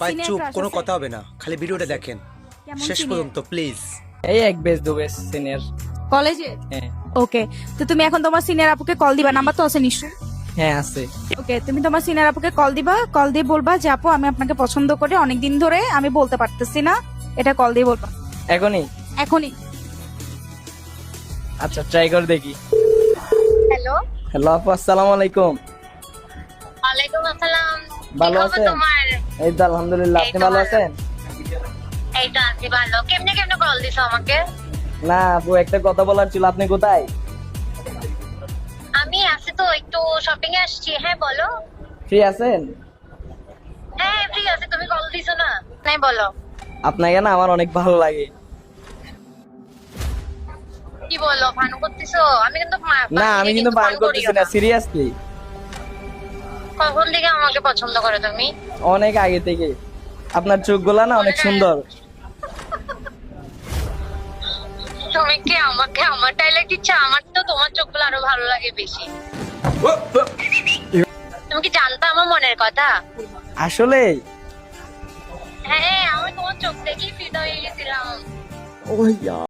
ভাই Senior চুপ, crush কোনো আছে? কথা হবে না, খালি ভিডিওটা দেখেন কেমন শেষ senior? পর্যন্ত প্লিজ। এই এক বেস দু বেস সিনিয়র। কলেজে? হ্যাঁ ওকে, তো তুমি এখন তোমার সিনিয়র আপুকে কল দিবা, নাম্বার তো আছে নিশ্চয়ই। হ্যাঁ আছে। ওকে, তুমি তোমার সিনিয়র আপুকে কল দিবা, কল দিয়ে বলবা যে আপু আমি আপনাকে পছন্দ করি, অনেকদিন ধরে আমি বলতে পারতেছি না, এটা কল দিয়ে বলবা এখনই? এখনই। আচ্ছা ট্রাই করে দেখি। হ্যালো। হ্যালো আপু, আসসালামু আলাইকুম। ওয়ালাইকুম আসসালাম। ভালো কি খবর আছেন? তোমার? এই তো আলহামদুলিল্লাহ, এই আপনি তো ভালো ভালো। আছেন? এই তো আছি ভালো। কেমনে কেমনে কল দিছো আমাকে? না আপু, একটা কথা বলার ছিল। আপনি কোথায়? আমি আছি তো, একটু শপিং এ আসছি। হ্যাঁ বলো। ফ্রি আছেন? হ্যাঁ ঠিক আছে, তুমি কল দিছো না? নাই বলো। আপনাকে না আমার অনেক ভালো লাগে। কি বলো, ফান করতেছো? আমি কিন্তু না আমি কিন্তু বান করতেছি না, সিরিয়াসলি। কখন থেকে আমাকে পছন্দ করো তুমি? অনেক আগে থেকে। আপনার চোখগুলা না অনেক সুন্দর। তুমি কি আমাকে আমার ডায়লগ দিচ্ছ? আমার তো তোমার চোখগুলো আরো ভালো লাগে বেশি। তুমি কি জানতা আমার মনের কথা? আসলে হ্যাঁ, আমি তোমার চোখ দেখেই ফিদা হয়ে গেছিলাম। ওই